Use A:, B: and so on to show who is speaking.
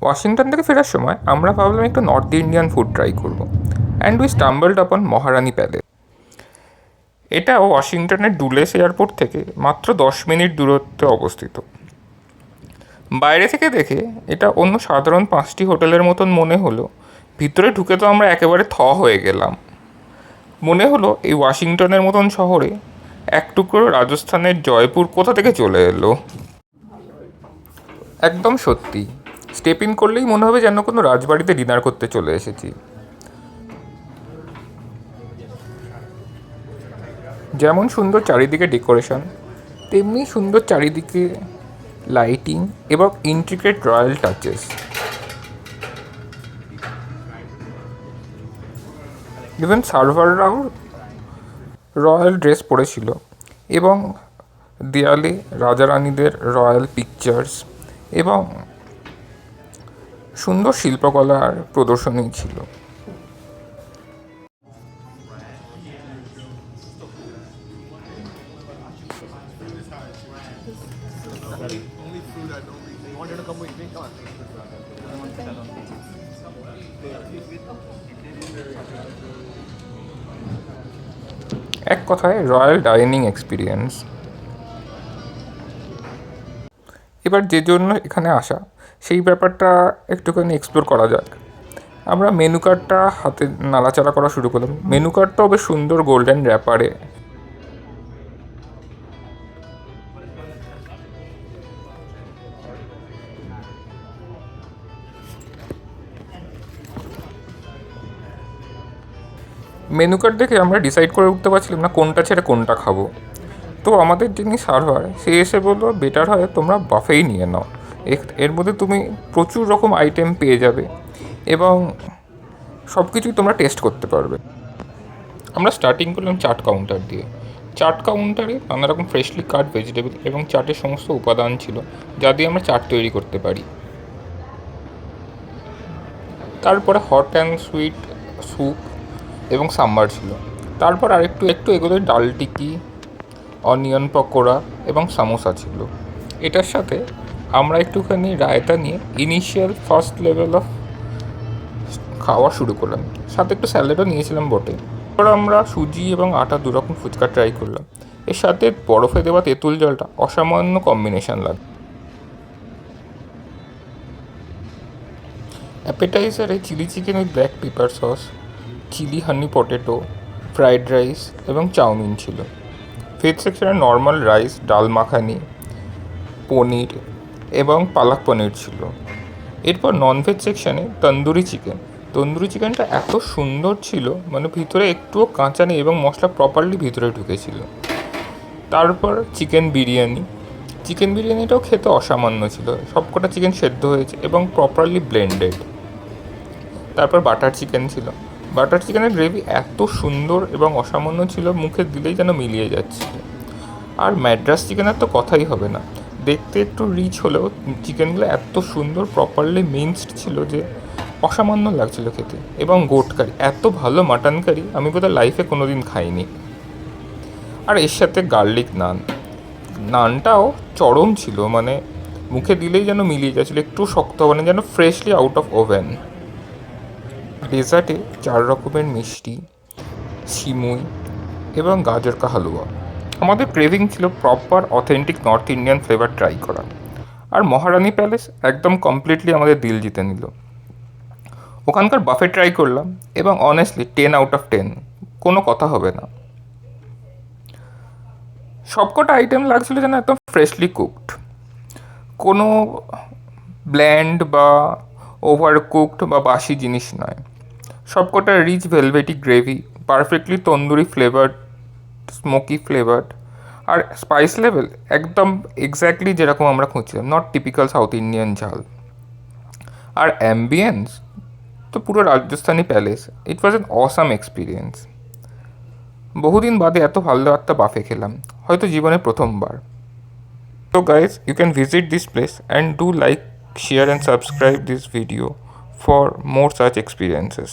A: Washington থেকে ফেরার সময় আমরা ভাবলাম একটু নর্থ ইন্ডিয়ান ফুড ট্রাই করব, অ্যান্ড উই স্টাম্বলড আপন মহারানী প্যালেস। এটা ওয়াশিংটনের ডুলেস এয়ারপোর্ট থেকে মাত্র 10 মিনিট দূরত্বে অবস্থিত। বাইরে থেকে দেখে এটা অন্য সাধারণ 5টি হোটেলের মতন মনে হলো, ভিতরে ঢুকে তো আমরা একেবারে হয়ে গেলাম। মনে হলো এই ওয়াশিংটনের মতন শহরে এক টুকরো রাজস্থানের জয়পুর কোথা থেকে চলে এলো। একদম সত্যি, স্টেপ ইন করলেই মনে হবে যেন কোনো রাজবাড়িতে ডিনার করতে চলে এসেছি। যেমন সুন্দর চারিদিকে ডেকোরেশন, তেমনি সুন্দর চারিদিকে লাইটিং এবং ইন্ট্রিকেট রয়্যাল টাচেস। ইভেন সার্ভাররাও রয়্যাল ড্রেস পরেছিল এবং দেয়ালে রাজা রানীদের রয়্যাল পিকচার্স এবং সুন্দর শিল্পকলার প্রদর্শনী ছিল। এক কথায় রয়্যাল ডাইনিং এক্সপিরিয়েন্স। এবার যে জন্য এখানে আসা সেই ব্যাপারটা একটুখানি এক্সপ্লোর করা যাক। আমরা মেনু কার্ডটা হাতে নাড়াচাড়া করা শুরু করলাম। মেনু কার্ডটাও বেশ সুন্দর গোল্ডেন র্যাপারে। মেনু কার্ড দেখে আমরা ডিসাইড করে উঠতে পারছিলাম না কোনটা ছেড়ে কোনটা খাবো। তো আমাদের যিনি সার্ভার সে এসে বললো, বেটার হয় তোমরা বাফেই নিয়ে নাও, এর মধ্যে তুমি প্রচুর রকম আইটেম পেয়ে যাবে এবং সব কিছুই তোমরা টেস্ট করতে পারবে। আমরা স্টার্টিং করলাম চাট কাউন্টার দিয়ে। চাট কাউন্টারে নানা রকম ফ্রেশলি কাট ভেজিটেবল এবং চাটের সমস্ত উপাদান ছিল যা দিয়ে আমরা চাট তৈরি করতে পারি। তারপরে হট অ্যান্ড সুইট স্যুপ এবং সাম্বার ছিল। তারপর আরেকটু এগোলে ডাল টিকি, অনিয়ন পকোড়া এবং সামোসা ছিল। এটার সাথে আমরা একটুখানি রায়তা নিয়ে ইনিশিয়াল ফার্স্ট লেভেল অফ খাওয়া শুরু করলাম। সাথে একটু স্যালাডও নিয়েছিলাম বটে। তারপর আমরা সুজি এবং আটা দুরকম ফুচকা ট্রাই করলাম। এর সাথে বরফে দেওয়া তেঁতুল জলটা অসামান্য কম্বিনেশন লাগে। অ্যাপেটাইজারে chilli chicken with black pepper sauce, chilli honey potato, fried rice এবং চাউমিন ছিল। ভেজ সেকশনে নর্মাল রাইস, ডাল মাখানি, পনির এবং পালাক পনির ছিল। এরপর ননভেজ সেকশানে তন্দুরি চিকেন। তন্দুরি চিকেনটা এত সুন্দর ছিল, মানে ভিতরে একটুও কাঁচা নেই এবং মশলা প্রপারলি ভিতরে ঢুকেছিল। তারপর চিকেন বিরিয়ানিটাও খেতে অসামান্য ছিল। সবকটা চিকেন সেদ্ধ হয়েছে এবং প্রপারলি ব্লেন্ডেড। তারপর বাটার চিকেন ছিল। বাটার চিকেনের গ্রেভি এত সুন্দর এবং অসামান্য ছিল, মুখে দিলেই যেন মিলিয়ে যাচ্ছিল। আর ম্যাড্রাস চিকেনের তো কথাই হবে না, দেখতে একটু রিচ হলেও চিকেনগুলো এত সুন্দর প্রপারলি মিন্সড ছিল যে অসামান্য লাগছিল খেতে। এবং গোট কারি, এত ভালো মাটন কারি আমি বোধহয় লাইফে কোনো দিন খাইনি। আর এর সাথে গার্লিক নানটাও চরম ছিল, মানে মুখে দিলেই যেন মিলিয়ে যাচ্ছিলো, একটু শক্ত হবে না, যেন ফ্রেশলি আউট অফ ওভেন। ডেজার্টে 4 রকমের মিষ্টি, সিমুই এবং গাজর কা হালুয়া। আমাদের ক্রেভিং ছিল proper authentic north Indian flavour try করা। আর মহারানী প্যালেস একদম কমপ্লিটলি আমাদের দিল জিতে নিল। ওখানকার বাফে ট্রাই করলাম এবং অনেস্টলি 10 আউট অফ 10, কোনো কথা হবে না। সবকটা আইটেম লাগছিল যেন একদম ফ্রেশলি কুকড, কোনো ব্ল্যান্ড বা ওভার কুকড বা বাসি জিনিস নয়। সবকটা rich velvety gravy, perfectly tandoori flavoured, smoky flavoured, আর স্পাইস লেভেল একদম এক্স্যাক্টলি যেরকম আমরা খুঁজছিলাম, নট টিপিক্যাল সাউথ ইন্ডিয়ান ঝাল। আর অ্যাম্বিয়েন্স তো পুরো Rajasthani palace. It was an awesome experience. বহুদিন বাদে এত ভালো একটা বাফে খেলাম, হয়তো জীবনে প্রথমবার। So guys, you can visit this place and do like, share and subscribe this video for more such experiences.